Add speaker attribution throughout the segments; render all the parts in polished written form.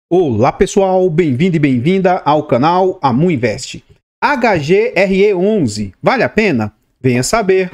Speaker 1: Olá pessoal, bem-vindo e bem-vinda ao canal Amu Invest. HGRE11, vale a pena? Venha saber.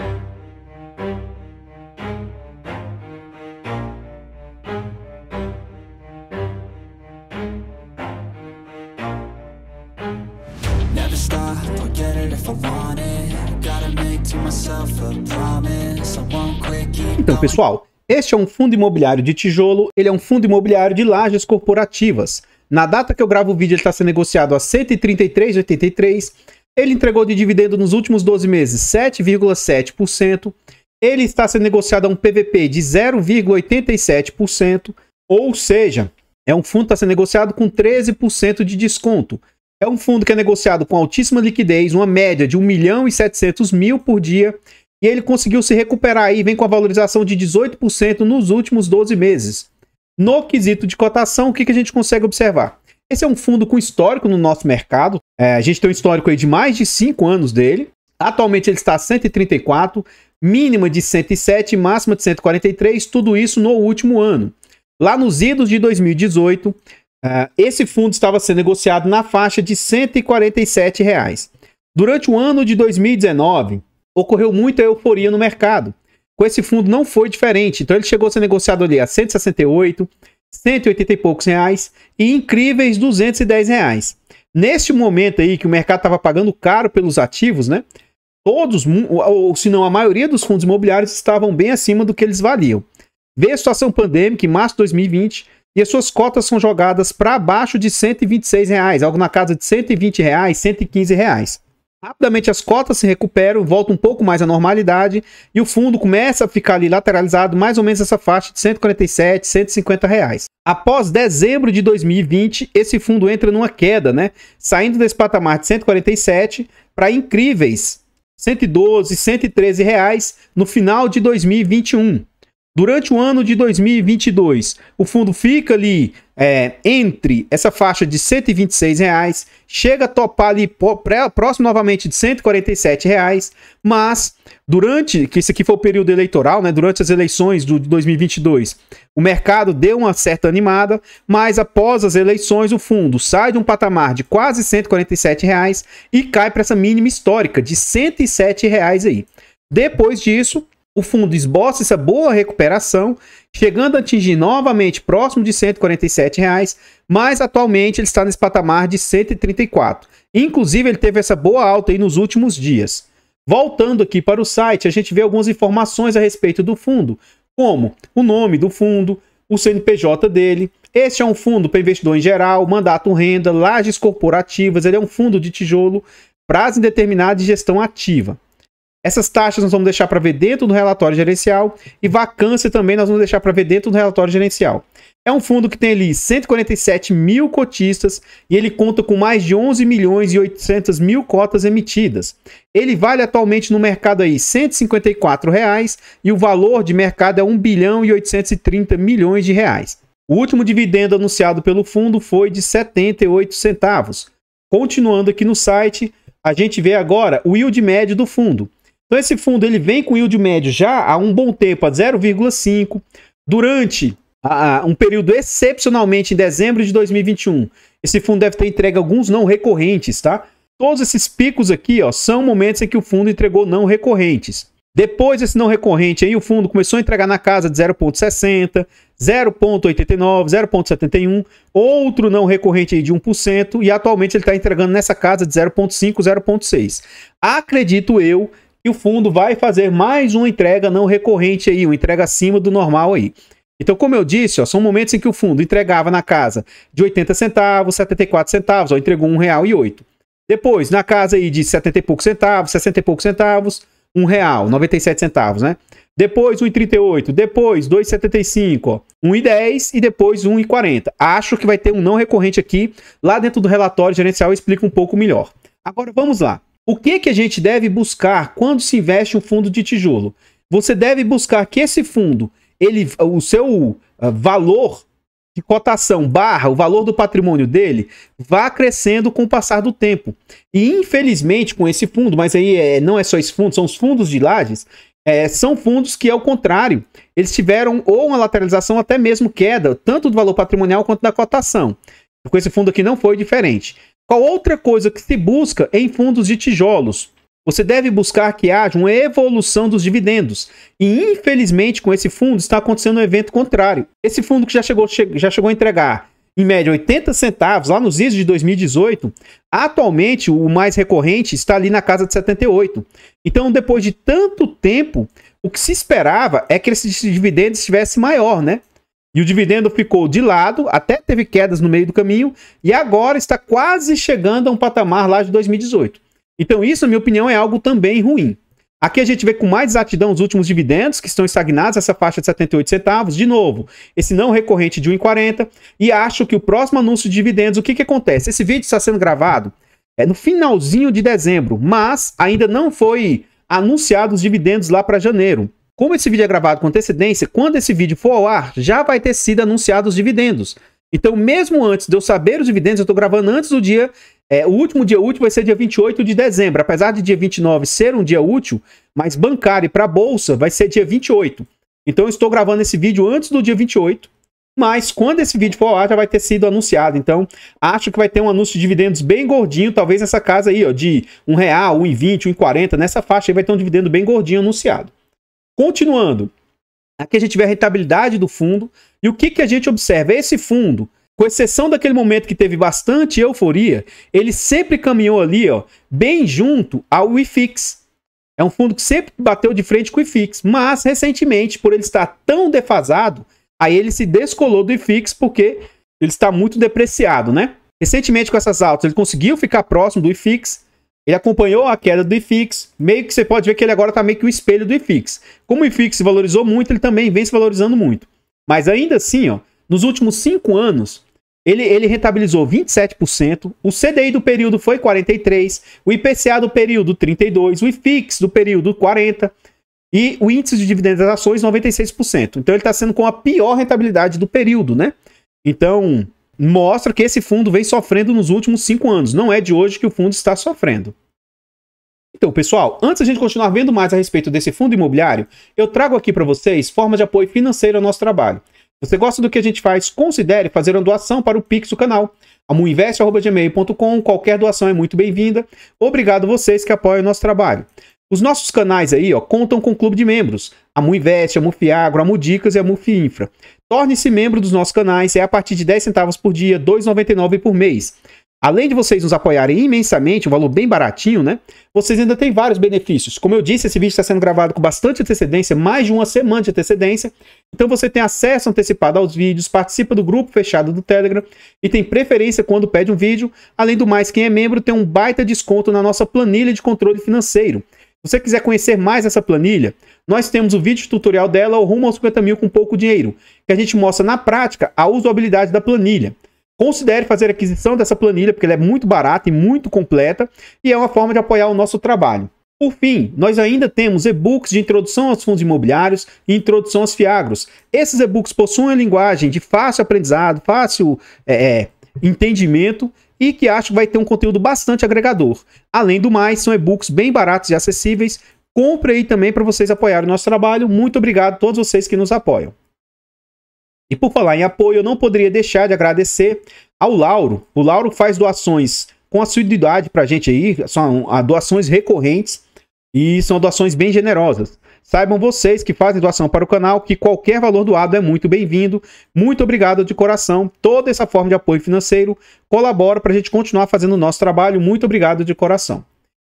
Speaker 1: Então pessoal, este é um fundo imobiliário de tijolo, ele é um fundo imobiliário de lajes corporativas. Na data que eu gravo o vídeo, ele está sendo negociado a R$ 133,83. Ele entregou de dividendo nos últimos 12 meses 7,7%. Ele está sendo negociado a um PVP de 0,87%. Ou seja, é um fundo que está sendo negociado com 13% de desconto. É um fundo que é negociado com altíssima liquidez, uma média de 1.700.000 por dia. E ele conseguiu se recuperar aí, vem com a valorização de 18% nos últimos 12 meses. No quesito de cotação, o que a gente consegue observar? Esse é um fundo com histórico no nosso mercado. A gente tem um histórico aí de mais de 5 anos dele. Atualmente ele está a 134, mínima de 107, máxima de 143, tudo isso no último ano. Lá nos idos de 2018, esse fundo estava sendo negociado na faixa de R$ 147. Durante o ano de 2019... ocorreu muita euforia no mercado. Com esse fundo não foi diferente. Então ele chegou a ser negociado ali a 168, 180 e poucos reais e incríveis 210 reais. Neste momento aí que o mercado estava pagando caro pelos ativos, né? Todos, ou se não a maioria dos fundos imobiliários estavam bem acima do que eles valiam. Veio a situação pandêmica em março de 2020 e as suas cotas são jogadas para abaixo de 126 reais, algo na casa de 120 reais, 115 reais. Rapidamente as cotas se recuperam, voltam um pouco mais à normalidade e o fundo começa a ficar ali lateralizado mais ou menos essa faixa de 147, 150 reais. Após dezembro de 2020, esse fundo entra numa queda, né? Saindo desse patamar de 147 para incríveis 112, 113 reais no final de 2021. Durante o ano de 2022, o fundo fica ali entre essa faixa de R$ 126, chega a topar ali próximo novamente de R$ 147, mas durante, que esse aqui foi o período eleitoral, né, durante as eleições de 2022, o mercado deu uma certa animada, mas após as eleições o fundo sai de um patamar de quase R$ 147 e cai para essa mínima histórica de R$ 107 aí. Depois disso, o fundo esboça essa boa recuperação, chegando a atingir novamente próximo de R$ 147, mas atualmente ele está nesse patamar de 134. Inclusive, ele teve essa boa alta aí nos últimos dias. Voltando aqui para o site, a gente vê algumas informações a respeito do fundo, como o nome do fundo, o CNPJ dele. Este é um fundo para investidor em geral, mandato renda, lajes corporativas, ele é um fundo de tijolo, prazo indeterminado e gestão ativa. Essas taxas nós vamos deixar para ver dentro do relatório gerencial e vacância também nós vamos deixar para ver dentro do relatório gerencial. É um fundo que tem ali 147 mil cotistas e ele conta com mais de 11 milhões e 800 mil cotas emitidas. Ele vale atualmente no mercado aí R$ 154 e o valor de mercado é 1 bilhão e 830 milhões de reais. O último dividendo anunciado pelo fundo foi de 78 centavos. Continuando aqui no site, a gente vê agora o yield médio do fundo. Então esse fundo ele vem com yield médio já há um bom tempo, a 0,5. Durante um período excepcionalmente em dezembro de 2021, esse fundo deve ter entregue alguns não recorrentes, tá? Todos esses picos aqui, ó, são momentos em que o fundo entregou não recorrentes. Depois desse não recorrente, aí o fundo começou a entregar na casa de 0,60, 0,89, 0,71, outro não recorrente aí de 1%, e atualmente ele está entregando nessa casa de 0,5, 0,6. Acredito eu que o fundo vai fazer mais uma entrega não recorrente aí, uma entrega acima do normal aí. Então, como eu disse, ó, são momentos em que o fundo entregava na casa de 80 centavos, 74 centavos, ó, entregou R$1,08. Depois, na casa aí de 70 e poucos centavos, 60 e poucos centavos, R$1, 97 centavos, né? Depois 1,38, depois 2,75, 1,10 e depois 1,40. Acho que vai ter um não recorrente aqui, lá dentro do relatório gerencial eu explico um pouco melhor. Agora vamos lá. O que a gente deve buscar quando se investe em um fundo de tijolo? Você deve buscar que esse fundo, o seu valor de cotação barra o valor do patrimônio dele vá crescendo com o passar do tempo. E infelizmente com esse fundo, mas aí não é só esse fundo, são os fundos de lajes, são fundos que, ao contrário, eles tiveram ou uma lateralização, até mesmo queda, tanto do valor patrimonial quanto da cotação. Com esse fundo aqui não foi diferente. Qual outra coisa que se busca em fundos de tijolos? Você deve buscar que haja uma evolução dos dividendos. E, infelizmente, com esse fundo está acontecendo um evento contrário. Esse fundo que já chegou a entregar, em média, 80 centavos, lá nos ISOs de 2018, atualmente, o mais recorrente está ali na casa de 78. Então, depois de tanto tempo, o que se esperava é que esse dividendo estivesse maior, né? E o dividendo ficou de lado, até teve quedas no meio do caminho, e agora está quase chegando a um patamar lá de 2018. Então isso, na minha opinião, é algo também ruim. Aqui a gente vê com mais exatidão os últimos dividendos, que estão estagnados nessa faixa de 78 centavos. De novo, esse não recorrente de 1,40. E acho que o próximo anúncio de dividendos, o que acontece? Esse vídeo está sendo gravado no finalzinho de dezembro, mas ainda não foi anunciado os dividendos lá para janeiro. Como esse vídeo é gravado com antecedência, quando esse vídeo for ao ar, já vai ter sido anunciado os dividendos. Então, mesmo antes de eu saber os dividendos, eu estou gravando antes do dia... o último dia útil vai ser dia 28 de dezembro. Apesar de dia 29 ser um dia útil, mas bancário e para a bolsa vai ser dia 28. Então, eu estou gravando esse vídeo antes do dia 28. Mas, quando esse vídeo for ao ar, já vai ter sido anunciado. Então, acho que vai ter um anúncio de dividendos bem gordinho. Talvez nessa casa aí, ó, de R$1, R$1,20, R$1,40. Nessa faixa aí vai ter um dividendo bem gordinho anunciado. Continuando. Aqui a gente vê a rentabilidade do fundo. E o que a gente observa? Esse fundo, com exceção daquele momento que teve bastante euforia, ele sempre caminhou ali, ó, bem junto ao IFIX. É um fundo que sempre bateu de frente com o IFIX, mas recentemente, por ele estar tão defasado, aí ele se descolou do IFIX porque ele está muito depreciado, né? Recentemente, com essas altas, ele conseguiu ficar próximo do IFIX, ele acompanhou a queda do IFIX, meio que você pode ver que ele agora está meio que o espelho do IFIX. Como o IFIX se valorizou muito, ele também vem se valorizando muito. Mas ainda assim, ó, nos últimos 5 anos, ele rentabilizou 27%, o CDI do período foi 43%, o IPCA do período 32%, o IFIX do período 40% e o índice de dividendos das ações 96%. Então ele está sendo com a pior rentabilidade do período, né? Então mostra que esse fundo vem sofrendo nos últimos 5 anos. Não é de hoje que o fundo está sofrendo. Então, pessoal, antes de a gente continuar vendo mais a respeito desse fundo imobiliário, eu trago aqui para vocês formas de apoio financeiro ao nosso trabalho. Se você gosta do que a gente faz, considere fazer uma doação para o Pix do canal, amuinvest@gmail.com. Qualquer doação é muito bem-vinda. Obrigado a vocês que apoiam o nosso trabalho. Os nossos canais aí, ó, contam com um clube de membros. A Amuinvest, a Mufiagro, a Mudicas e a Mufiinfra. Torne-se membro dos nossos canais, é a partir de 10 centavos por dia, R$ 2,99 por mês. Além de vocês nos apoiarem imensamente, um valor bem baratinho, né? Vocês ainda têm vários benefícios. Como eu disse, esse vídeo está sendo gravado com bastante antecedência, mais de uma semana de antecedência. Então você tem acesso antecipado aos vídeos, participa do grupo fechado do Telegram e tem preferência quando pede um vídeo. Além do mais, quem é membro tem um baita desconto na nossa planilha de controle financeiro. Se você quiser conhecer mais essa planilha, nós temos o vídeo tutorial dela, o Rumo aos 50 mil com pouco dinheiro, que a gente mostra na prática a usabilidade da planilha. Considere fazer a aquisição dessa planilha, porque ela é muito barata e muito completa, e é uma forma de apoiar o nosso trabalho. Por fim, nós ainda temos e-books de introdução aos fundos imobiliários e introdução aos fiagros. Esses e-books possuem uma linguagem de fácil aprendizado, fácil entendimento, e que acho que vai ter um conteúdo bastante agregador. Além do mais, são e-books bem baratos e acessíveis. Compre aí também para vocês apoiarem o nosso trabalho. Muito obrigado a todos vocês que nos apoiam. E por falar em apoio, eu não poderia deixar de agradecer ao Lauro. O Lauro faz doações com assiduidade para a gente aí, são doações recorrentes e são doações bem generosas. Saibam vocês que fazem doação para o canal que qualquer valor doado é muito bem-vindo. Muito obrigado de coração. Toda essa forma de apoio financeiro colabora para a gente continuar fazendo o nosso trabalho. Muito obrigado de coração.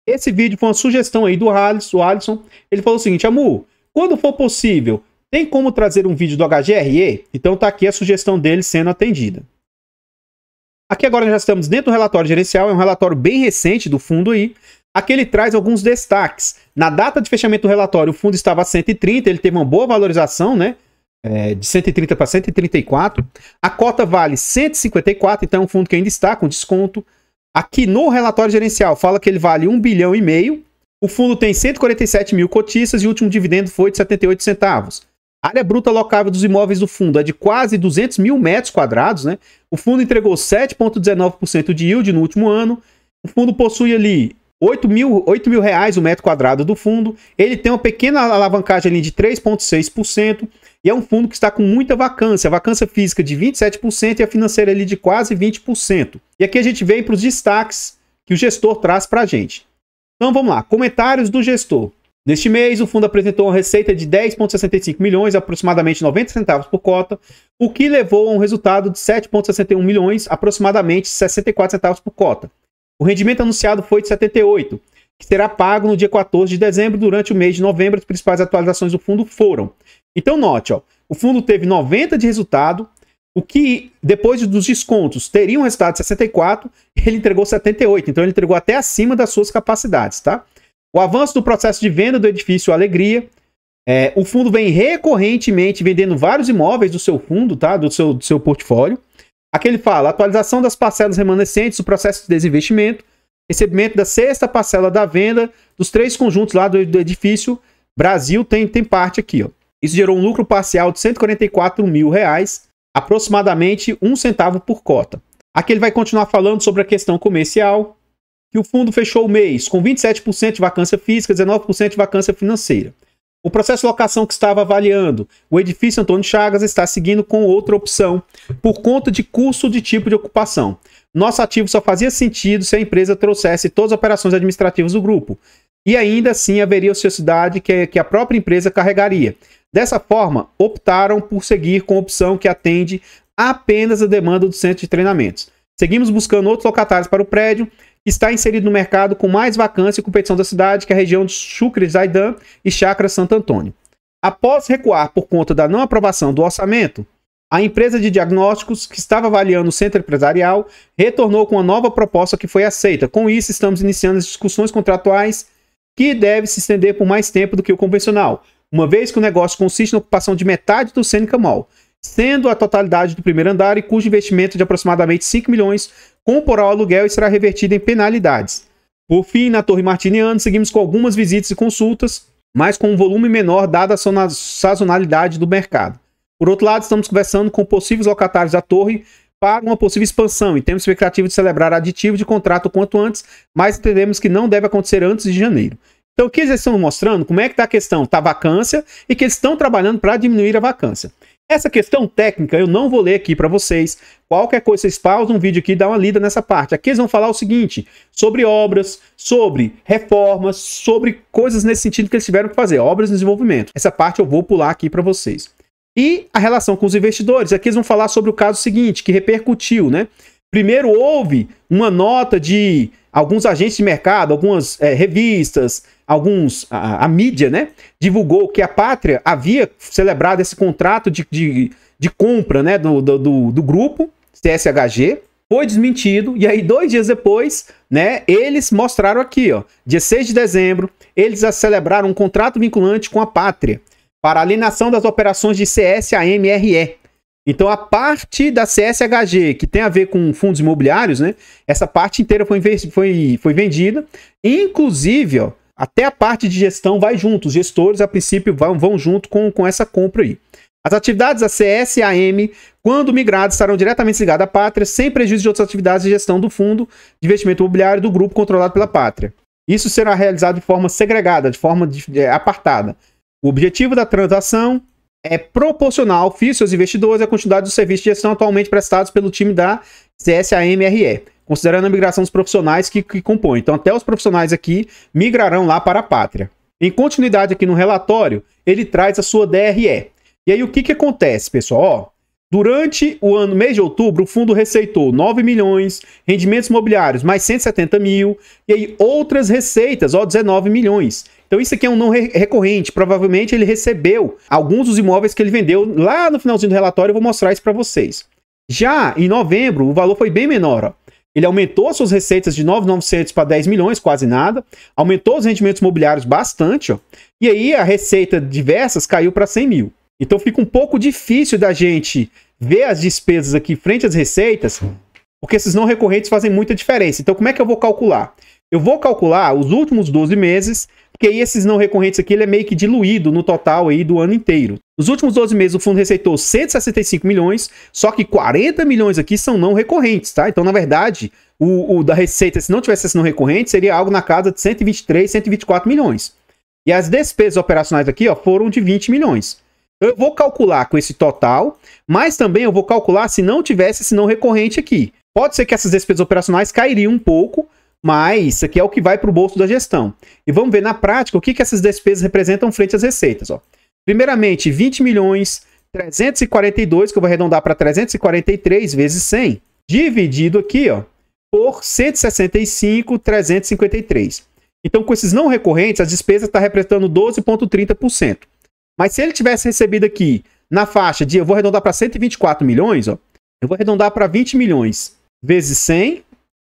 Speaker 1: Esse vídeo foi uma sugestão aí do Alisson. Ele falou o seguinte: Amu, quando for possível, tem como trazer um vídeo do HGRE? Então tá aqui a sugestão dele sendo atendida. Aqui agora já estamos dentro do relatório gerencial. É um relatório bem recente do fundo aí. Aqui ele traz alguns destaques. Na data de fechamento do relatório, o fundo estava a 130, ele teve uma boa valorização, né? De 130 para 134. A cota vale 154, então é um fundo que ainda está com desconto. Aqui no relatório gerencial fala que ele vale 1,5 bilhão. O fundo tem 147 mil cotistas e o último dividendo foi de 78 centavos. A área bruta locável dos imóveis do fundo é de quase 200 mil metros quadrados, né? O fundo entregou 7,19% de yield no último ano. O fundo possui ali 8 mil reais o metro quadrado do fundo. Ele tem uma pequena alavancagem ali de 3,6%. E é um fundo que está com muita vacância, a vacância física de 27% e a financeira ali de quase 20%. E aqui a gente vem para os destaques que o gestor traz para a gente. Então vamos lá, comentários do gestor. Neste mês, o fundo apresentou uma receita de 10,65 milhões, aproximadamente 90 centavos por cota, o que levou a um resultado de 7,61 milhões, aproximadamente 64 centavos por cota. O rendimento anunciado foi de 78, que será pago no dia 14 de dezembro. Durante o mês de novembro, as principais atualizações do fundo foram. Então note, ó, o fundo teve 90 de resultado, o que depois dos descontos teria um resultado de 64, ele entregou 78, então ele entregou até acima das suas capacidades, tá? O avanço do processo de venda do edifício Alegria. O fundo vem recorrentemente vendendo vários imóveis do seu fundo, tá? Do seu portfólio. Aqui ele fala, atualização das parcelas remanescentes do processo de desinvestimento, recebimento da sexta parcela da venda dos 3 conjuntos lá do edifício Brasil, tem parte aqui, ó. Isso gerou um lucro parcial de R$144 mil, aproximadamente 1 centavo por cota. Aqui ele vai continuar falando sobre a questão comercial, que o fundo fechou o mês com 27% de vacância física, 19% de vacância financeira. O processo de locação que estava avaliando o edifício Antônio Chagas está seguindo com outra opção, por conta de custo de tipo de ocupação. Nosso ativo só fazia sentido se a empresa trouxesse todas as operações administrativas do grupo, e ainda assim haveria ociosidade que a própria empresa carregaria. Dessa forma, optaram por seguir com a opção que atende apenas a demanda do centro de treinamentos. Seguimos buscando outros locatários para o prédio, que está inserido no mercado com mais vacância e competição da cidade, que é a região de Chucre Zaidan e Chácara Santo Antônio. Após recuar por conta da não aprovação do orçamento, a empresa de diagnósticos, que estava avaliando o centro empresarial, retornou com uma nova proposta que foi aceita. Com isso, estamos iniciando as discussões contratuais, que devem se estender por mais tempo do que o convencional, uma vez que o negócio consiste na ocupação de metade do Sênica Mall, sendo a totalidade do primeiro andar e cujo investimento de aproximadamente 5 milhões comprará o aluguel e será revertido em penalidades. Por fim, na Torre Martiniano, seguimos com algumas visitas e consultas, mas com um volume menor dada a sazonalidade do mercado. Por outro lado, estamos conversando com possíveis locatários da torre para uma possível expansão e temos expectativa de celebrar aditivo de contrato o quanto antes, mas entendemos que não deve acontecer antes de janeiro. Então, o que eles estão mostrando? Como é que está a questão? Está a vacância e que eles estão trabalhando para diminuir a vacância. Essa questão técnica eu não vou ler aqui para vocês. Qualquer coisa, vocês pausam um vídeo aqui e dão uma lida nessa parte. Aqui eles vão falar o seguinte, sobre obras, sobre reformas, sobre coisas nesse sentido que eles tiveram que fazer, obras de desenvolvimento. Essa parte eu vou pular aqui para vocês. E a relação com os investidores. Aqui eles vão falar sobre o caso seguinte, que repercutiu, né? Primeiro houve uma nota de alguns agentes de mercado, algumas revistas, a mídia, né, divulgou que a Pátria havia celebrado esse contrato de compra, né, do grupo CSHG, foi desmentido, e aí 2 dias depois, né, eles mostraram aqui, ó, dia 6 de dezembro, eles celebraram um contrato vinculante com a Pátria para a alienação das operações de CSAMRE. Então, a parte da CSHG, que tem a ver com fundos imobiliários, né, essa parte inteira foi vendida. Inclusive, ó, até a parte de gestão vai junto. Os gestores, a princípio, vão junto com essa compra aí. As atividades da CSAM, quando migradas, estarão diretamente ligadas à Pátria, sem prejuízo de outras atividades de gestão do fundo de investimento imobiliário do grupo controlado pela Pátria. Isso será realizado de forma segregada, de forma apartada. O objetivo da transação é proporcional ao FII e seus investidores à quantidade dos serviços de gestão atualmente prestados pelo time da CSAMRE, considerando a migração dos profissionais que compõem. Então, até os profissionais aqui migrarão lá para a Pátria. Em continuidade aqui no relatório, ele traz a sua DRE. E aí, o que acontece, pessoal? Ó, durante o mês de outubro, o fundo receitou 9 milhões, rendimentos imobiliários mais 170 mil, e aí outras receitas, ó, 19 milhões. Então isso aqui é um não recorrente, provavelmente ele recebeu alguns dos imóveis que ele vendeu lá no finalzinho do relatório, eu vou mostrar isso para vocês. Já em novembro, o valor foi bem menor, ó. Ele aumentou as suas receitas de 9.900 para 10 milhões, quase nada, aumentou os rendimentos imobiliários bastante, ó, e aí a receita diversas caiu para 100 mil. Então fica um pouco difícil da gente ver as despesas aqui frente às receitas, porque esses não recorrentes fazem muita diferença. Então como é que eu vou calcular? Eu vou calcular os últimos 12 meses, porque aí esses não recorrentes aqui ele é meio que diluído no total aí do ano inteiro. Nos últimos 12 meses o fundo receitou 165 milhões, só que 40 milhões aqui são não recorrentes, tá? Então, na verdade, o da receita, se não tivesse esse não recorrente, seria algo na casa de 123, 124 milhões. E as despesas operacionais aqui, ó, foram de 20 milhões. Eu vou calcular com esse total, mas também eu vou calcular se não tivesse esse não recorrente aqui. Pode ser que essas despesas operacionais cairiam um pouco, mas isso aqui é o que vai para o bolso da gestão. E vamos ver na prática o que essas despesas representam frente às receitas. Ó. Primeiramente, 20 milhões 342, que eu vou arredondar para 343 vezes 100, dividido aqui ó, por 165,353. Então, com esses não recorrentes, as despesas estão representando 12,30%. Mas se ele tivesse recebido aqui na faixa de, eu vou arredondar para 124 milhões, ó, eu vou arredondar para 20 milhões vezes 100,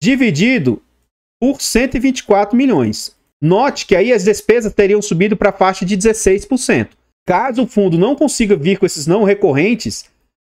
Speaker 1: dividido por 124 milhões. Note que aí as despesas teriam subido para a faixa de 16%. Caso o fundo não consiga vir com esses não recorrentes,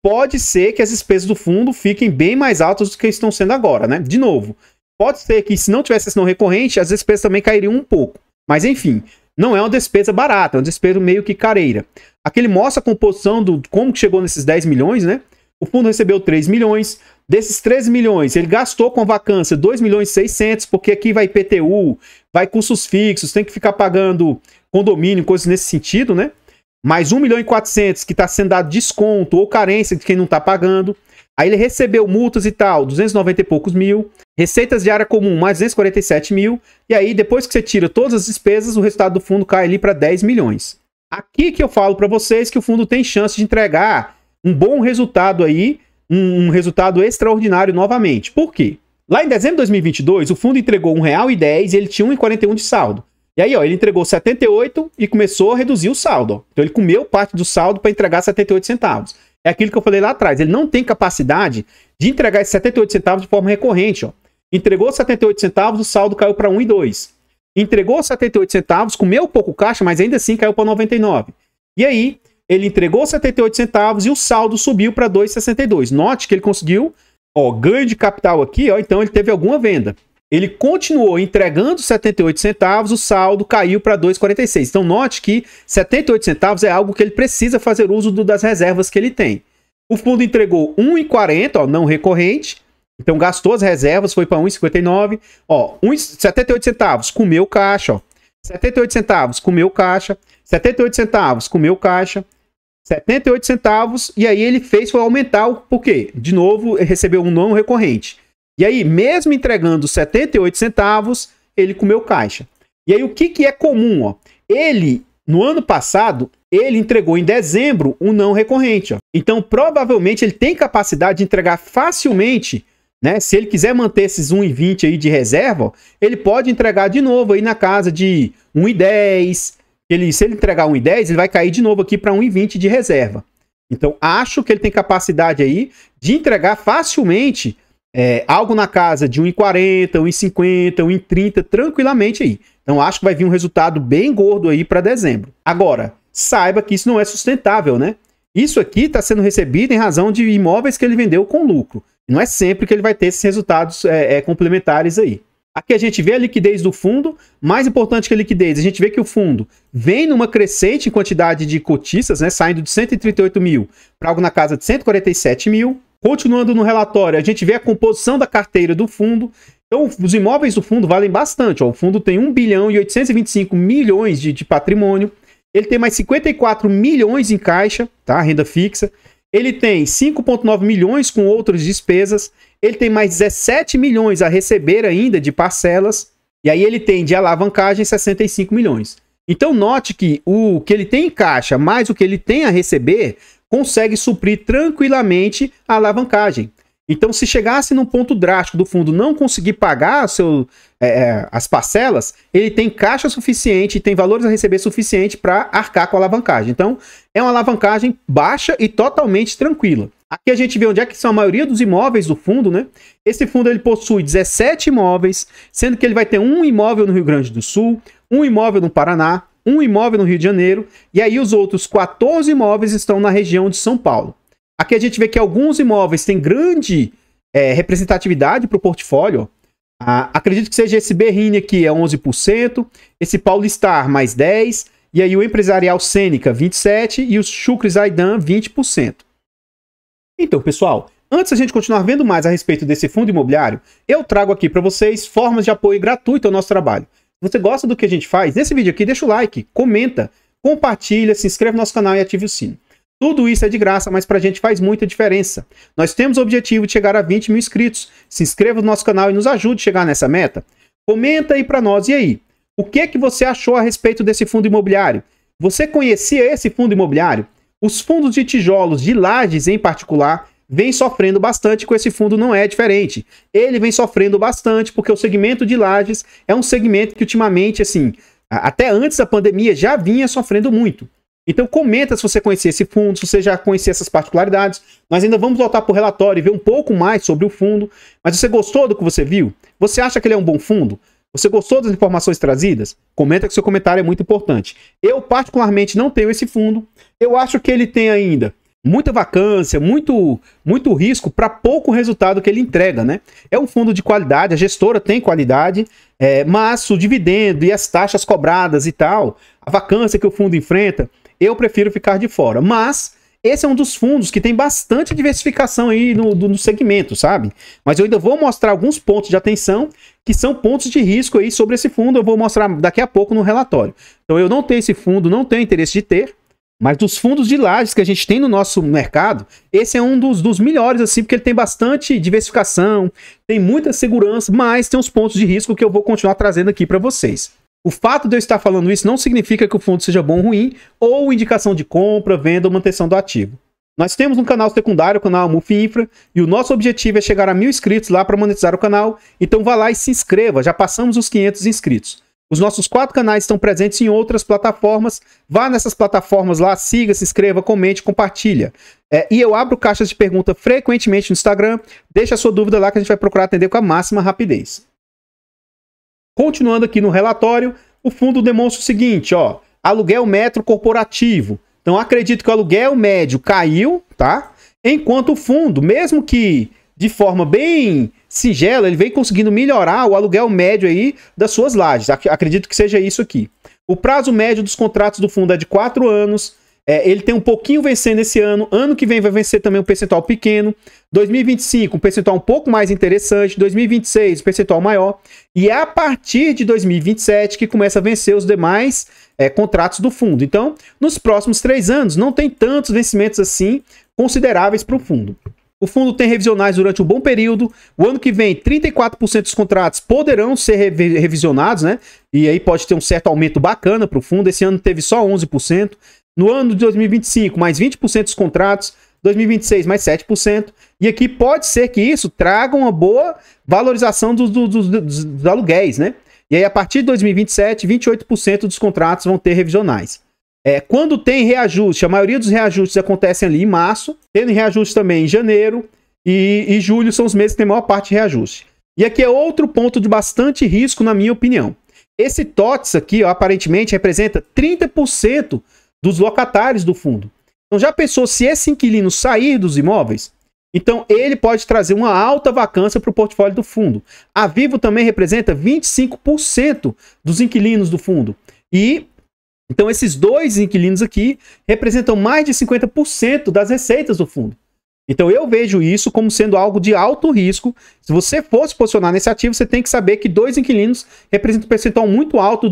Speaker 1: pode ser que as despesas do fundo fiquem bem mais altas do que estão sendo agora, né? De novo, pode ser que se não tivesse esse não recorrente, as despesas também cairiam um pouco. Mas enfim, não é uma despesa barata, é uma despesa meio que careira. Aqui ele mostra a composição do como que chegou nesses 10 milhões, né? O fundo recebeu 3 milhões. Desses 13 milhões, ele gastou com a vacância 2 milhões e 600, porque aqui vai IPTU, vai custos fixos, tem que ficar pagando condomínio, coisas nesse sentido, né? Mais 1 milhão e 400 que está sendo dado desconto ou carência de quem não está pagando. Aí ele recebeu multas e tal, 290 e poucos mil. Receitas de área comum, mais 247 mil. E aí, depois que você tira todas as despesas, o resultado do fundo cai ali para 10 milhões. Aqui que eu falo para vocês que o fundo tem chance de entregar um bom resultado aí, um resultado extraordinário novamente. Por quê? Lá em dezembro de 2022, o fundo entregou R$1,10 e ele tinha 1,41 de saldo. E aí, ó, ele entregou 78 e começou a reduzir o saldo. Ó. Então, ele comeu parte do saldo para entregar 78 centavos. É aquilo que eu falei lá atrás. Ele não tem capacidade de entregar esses 78 centavos de forma recorrente. Ó. Entregou 78 centavos, o saldo caiu para 1,02. Entregou 78 centavos, comeu pouco caixa, mas ainda assim caiu para 99. E aí, ele entregou 78 centavos e o saldo subiu para 2,62. Note que ele conseguiu, ó, ganho de capital aqui, ó, então ele teve alguma venda. Ele continuou entregando 78 centavos, o saldo caiu para 2,46. Então note que 78 centavos é algo que ele precisa fazer uso das reservas que ele tem. O fundo entregou 1,40, ó, não recorrente. Então gastou as reservas, foi para 1,59. Ó, 78 centavos, comeu caixa, ó. 78 centavos, comeu caixa. 78 centavos, comeu caixa. 78 centavos, e aí ele foi aumentar o porquê? De novo, ele recebeu um não recorrente. E aí, mesmo entregando 78 centavos, ele comeu caixa. E aí, o que é comum? Ó? Ele, no ano passado, ele entregou em dezembro um não recorrente. Ó. Então, provavelmente, ele tem capacidade de entregar facilmente, né? Se ele quiser manter esses 1,20 aí de reserva, ó, ele pode entregar de novo aí na casa de 1,10. Se ele entregar 1,10, ele vai cair de novo aqui para 1,20 de reserva. Então, acho que ele tem capacidade aí de entregar facilmente algo na casa de 1,40, 1,50, 1,30, tranquilamente aí. Então, acho que vai vir um resultado bem gordo aí para dezembro. Agora, saiba que isso não é sustentável, né? Isso aqui está sendo recebido em razão de imóveis que ele vendeu com lucro. Não é sempre que ele vai ter esses resultados complementares aí. Aqui a gente vê a liquidez do fundo. Mais importante que a liquidez, a gente vê que o fundo vem numa crescente em quantidade de cotistas, né? Saindo de 138 mil para algo na casa de 147 mil. Continuando no relatório, a gente vê a composição da carteira do fundo. Então, os imóveis do fundo valem bastante. Ó. O fundo tem 1 bilhão e 825 milhões de patrimônio. Ele tem mais 54 milhões em caixa, tá? Renda fixa. Ele tem 5,9 milhões com outras despesas. Ele tem mais 17 milhões a receber ainda de parcelas. E aí ele tem de alavancagem 65 milhões. Então, note que o que ele tem em caixa mais o que ele tem a receber consegue suprir tranquilamente a alavancagem. Então, se chegasse num ponto drástico do fundo não conseguir pagar as parcelas, ele tem caixa suficiente, tem valores a receber suficiente para arcar com a alavancagem. Então, é uma alavancagem baixa e totalmente tranquila. Aqui a gente vê onde é que são a maioria dos imóveis do fundo, né? Esse fundo ele possui 17 imóveis, sendo que ele vai ter um imóvel no Rio Grande do Sul, um imóvel no Paraná, um imóvel no Rio de Janeiro, e aí os outros 14 imóveis estão na região de São Paulo. Aqui a gente vê que alguns imóveis têm grande representatividade para o portfólio. Acredito que seja esse Berrini aqui, é 11%, esse Paulistar mais 10%, e aí o Empresarial Sênica 27% e o Chucre Zaidan 20%. Então, pessoal, antes da gente continuar vendo mais a respeito desse fundo imobiliário, eu trago aqui para vocês formas de apoio gratuito ao nosso trabalho. Se você gosta do que a gente faz, nesse vídeo aqui, deixa o like, comenta, compartilha, se inscreve no nosso canal e ative o sino. Tudo isso é de graça, mas pra gente faz muita diferença. Nós temos o objetivo de chegar a 20 mil inscritos. Se inscreva no nosso canal e nos ajude a chegar nessa meta. Comenta aí pra nós. E aí? O que você achou a respeito desse fundo imobiliário? Você conhecia esse fundo imobiliário? Os fundos de tijolos, de lajes em particular, vem sofrendo bastante, com esse fundo não é diferente. Ele vem sofrendo bastante porque o segmento de lajes é um segmento que ultimamente, assim, até antes da pandemia, já vinha sofrendo muito. Então comenta se você conhecia esse fundo, se você já conhecia essas particularidades. Nós ainda vamos voltar para o relatório e ver um pouco mais sobre o fundo. Mas você gostou do que você viu? Você acha que ele é um bom fundo? Você gostou das informações trazidas? Comenta que seu comentário é muito importante. Eu particularmente não tenho esse fundo. Eu acho que ele tem ainda muita vacância, muito risco para pouco resultado que ele entrega, né? É um fundo de qualidade, a gestora tem qualidade, mas o dividendo e as taxas cobradas e tal, a vacância que o fundo enfrenta, eu prefiro ficar de fora. Mas esse é um dos fundos que tem bastante diversificação aí no segmento, sabe? Mas eu ainda vou mostrar alguns pontos de atenção que são pontos de risco aí sobre esse fundo. Eu vou mostrar daqui a pouco no relatório. Então eu não tenho esse fundo, não tenho interesse de ter. Mas dos fundos de lajes que a gente tem no nosso mercado, esse é um dos melhores, assim, porque ele tem bastante diversificação, tem muita segurança, mas tem uns pontos de risco que eu vou continuar trazendo aqui para vocês. O fato de eu estar falando isso não significa que o fundo seja bom ou ruim, ou indicação de compra, venda ou manutenção do ativo. Nós temos um canal secundário, o canal Muf Infra, e o nosso objetivo é chegar a 1000 inscritos lá para monetizar o canal, então vá lá e se inscreva, já passamos os 500 inscritos. Os nossos 4 canais estão presentes em outras plataformas. Vá nessas plataformas lá, siga, se inscreva, comente, compartilha. E eu abro caixas de pergunta frequentemente no Instagram. Deixa a sua dúvida lá que a gente vai procurar atender com a máxima rapidez. Continuando aqui no relatório, o fundo demonstra o seguinte, ó, aluguel metro corporativo. Então acredito que o aluguel médio caiu, tá? Enquanto o fundo, mesmo que de forma bem singela, ele vem conseguindo melhorar o aluguel médio aí das suas lajes. Acredito que seja isso aqui. O prazo médio dos contratos do fundo é de 4 anos. Ele tem um pouquinho vencendo esse ano. Ano que vem vai vencer também um percentual pequeno. 2025, um percentual um pouco mais interessante. 2026, um percentual maior. E é a partir de 2027 que começa a vencer os demais contratos do fundo. Então, nos próximos 3 anos, não tem tantos vencimentos assim consideráveis para o fundo. O fundo tem revisionais durante um bom período. O ano que vem, 34% dos contratos poderão ser revisionados, né? E aí pode ter um certo aumento bacana para o fundo. Esse ano teve só 11%. No ano de 2025, mais 20% dos contratos. 2026, mais 7%. E aqui pode ser que isso traga uma boa valorização dos aluguéis, né? E aí, a partir de 2027, 28% dos contratos vão ter revisionais. Quando tem reajuste, a maioria dos reajustes acontecem ali em março, tendo reajuste também em janeiro e julho são os meses que tem a maior parte de reajuste. E aqui é outro ponto de bastante risco, na minha opinião. Esse TOTS aqui, ó, aparentemente, representa 30% dos locatários do fundo. Então já pensou se esse inquilino sair dos imóveis? Então ele pode trazer uma alta vacância para o portfólio do fundo. A Vivo também representa 25% dos inquilinos do fundo. Então esses dois inquilinos aqui representam mais de 50% das receitas do fundo. Então eu vejo isso como sendo algo de alto risco. Se você for se posicionar nesse ativo, você tem que saber que 2 inquilinos representam um percentual muito alto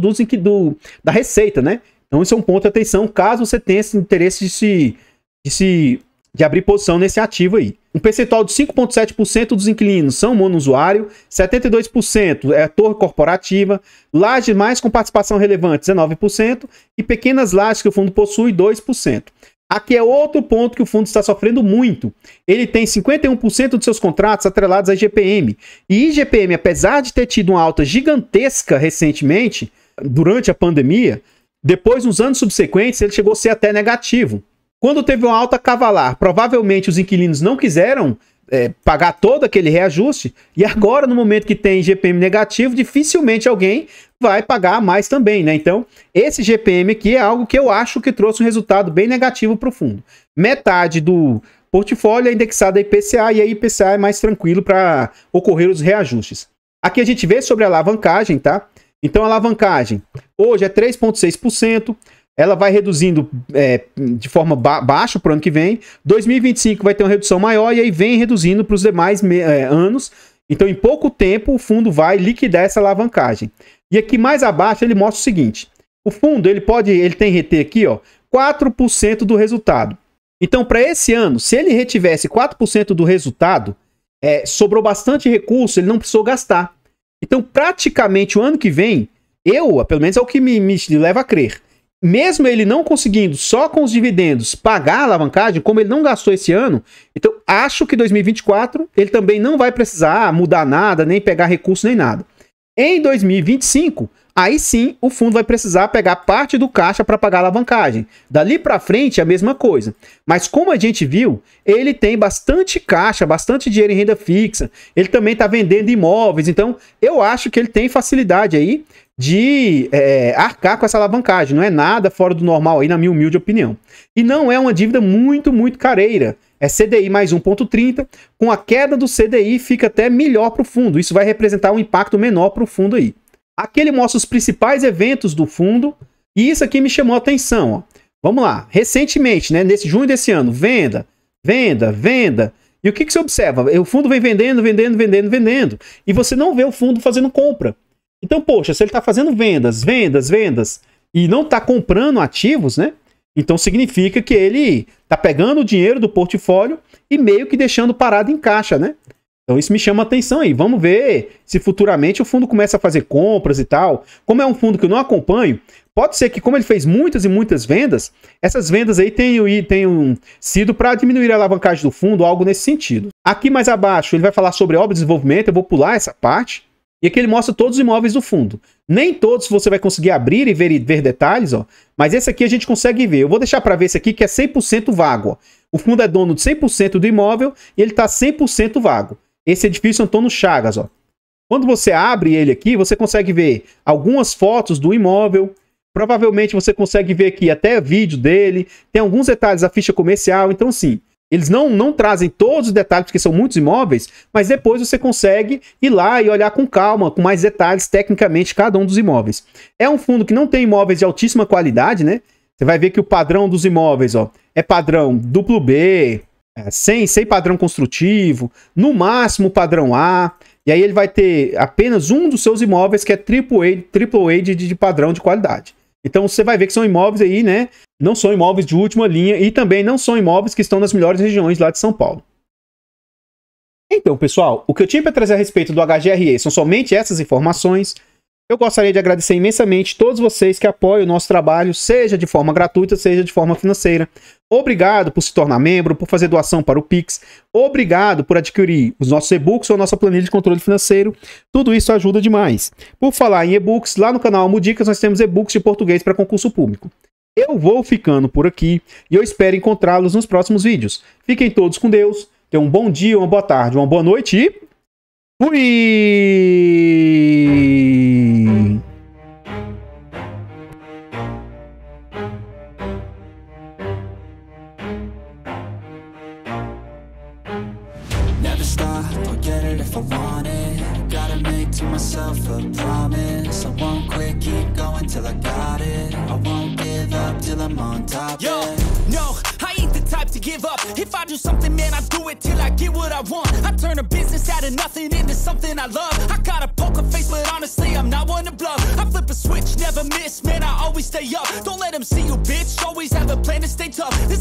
Speaker 1: da receita, né? Então isso é um ponto de atenção caso você tenha esse interesse de abrir posição nesse ativo aí. Um percentual de 5,7% dos inquilinos são monousuário, 72% é torre corporativa, laje mais com participação relevante, 19%, e pequenas lajes que o fundo possui, 2%. Aqui é outro ponto que o fundo está sofrendo muito. Ele tem 51% de seus contratos atrelados à IGPM. E IGPM, apesar de ter tido uma alta gigantesca recentemente, durante a pandemia, depois, nos anos subsequentes, ele chegou a ser até negativo. Quando teve uma alta cavalar, provavelmente os inquilinos não quiseram pagar todo aquele reajuste, e agora, no momento que tem IGPM negativo, dificilmente alguém vai pagar mais também, né? Então, esse IGPM aqui é algo que eu acho que trouxe um resultado bem negativo para o fundo. Metade do portfólio é indexado a IPCA, e a IPCA é mais tranquilo para ocorrer os reajustes. Aqui a gente vê sobre a alavancagem, tá? Então, a alavancagem hoje é 3,6%. Ela vai reduzindo de forma baixa para o ano que vem. 2025 vai ter uma redução maior e aí vem reduzindo para os demais anos. Então, em pouco tempo, o fundo vai liquidar essa alavancagem. E aqui mais abaixo ele mostra o seguinte. O fundo ele tem reter aqui, ó, 4% do resultado. Então, para esse ano, se ele retivesse 4% do resultado, sobrou bastante recurso, ele não precisou gastar. Então, praticamente o ano que vem, pelo menos é o que me leva a crer, mesmo ele não conseguindo só com os dividendos pagar a alavancagem, como ele não gastou esse ano, então acho que 2024 ele também não vai precisar mudar nada, nem pegar recurso, nem nada. Em 2025, aí sim o fundo vai precisar pegar parte do caixa para pagar a alavancagem. Dali para frente é a mesma coisa. Mas como a gente viu, ele tem bastante caixa, bastante dinheiro em renda fixa, ele também está vendendo imóveis, então eu acho que ele tem facilidade aí de arcar com essa alavancagem. Não é nada fora do normal aí, na minha humilde opinião. E não é uma dívida muito, muito careira. É CDI mais 1,30. Com a queda do CDI fica até melhor para o fundo. Isso vai representar um impacto menor para o fundo aí. Aqui ele mostra os principais eventos do fundo. E isso aqui me chamou a atenção. Ó. Vamos lá. Recentemente, né, nesse junho desse ano, venda, venda, venda. E o que você observa? O fundo vem vendendo, vendendo, vendendo, vendendo. E você não vê o fundo fazendo compra. Então, poxa, se ele está fazendo vendas, vendas, vendas, e não está comprando ativos, né? Então significa que ele está pegando o dinheiro do portfólio e meio que deixando parado em caixa, né? Então isso me chama a atenção aí. Vamos ver se futuramente o fundo começa a fazer compras e tal. Como é um fundo que eu não acompanho, pode ser que como ele fez muitas e muitas vendas, essas vendas aí tenham sido para diminuir a alavancagem do fundo, algo nesse sentido. Aqui mais abaixo ele vai falar sobre obra de desenvolvimento, eu vou pular essa parte. E aqui ele mostra todos os imóveis do fundo. Nem todos você vai conseguir abrir e ver detalhes, ó. Mas esse aqui a gente consegue ver. Eu vou deixar para ver esse aqui que é 100% vago, ó. O fundo é dono de 100% do imóvel e ele está 100% vago. Esse edifício Antônio Chagas, ó. Quando você abre ele aqui, você consegue ver algumas fotos do imóvel. Provavelmente você consegue ver aqui até vídeo dele. Tem alguns detalhes da ficha comercial. Então, assim, eles não trazem todos os detalhes, porque são muitos imóveis, mas depois você consegue ir lá e olhar com calma, com mais detalhes, tecnicamente, cada um dos imóveis. É um fundo que não tem imóveis de altíssima qualidade, né? Você vai ver que o padrão dos imóveis, ó, é padrão duplo B, sem padrão construtivo, no máximo padrão A, e aí ele vai ter apenas um dos seus imóveis que é AAA de padrão de qualidade. Então você vai ver que são imóveis aí, né? Não são imóveis de última linha e também não são imóveis que estão nas melhores regiões lá de São Paulo. Então, pessoal, o que eu tinha para trazer a respeito do HGRE são somente essas informações. Eu gostaria de agradecer imensamente todos vocês que apoiam o nosso trabalho, seja de forma gratuita, seja de forma financeira. Obrigado por se tornar membro, por fazer doação para o Pix. Obrigado por adquirir os nossos e-books ou a nossa planilha de controle financeiro. Tudo isso ajuda demais. Por falar em e-books, lá no canal Almudicas nós temos e-books de português para concurso público. Eu vou ficando por aqui e eu espero encontrá-los nos próximos vídeos. Fiquem todos com Deus. Tenham um bom dia, uma boa tarde, uma boa noite e... fui!
Speaker 2: Never stop, I'll get it if I want it. Gotta make to myself a promise. I won't quit, keep going till I got it. I won't give up till I'm on top.
Speaker 3: Yo, no, I ain't the type to give up. If I do something, man, I do it till I get what I want. I turn a business out of nothing into something I love. I got a poker face, but honestly, I'm not one to bluff. I flip a switch, never miss, man, I always stay up. Don't let them see you, bitch, always have a plan to stay tough. This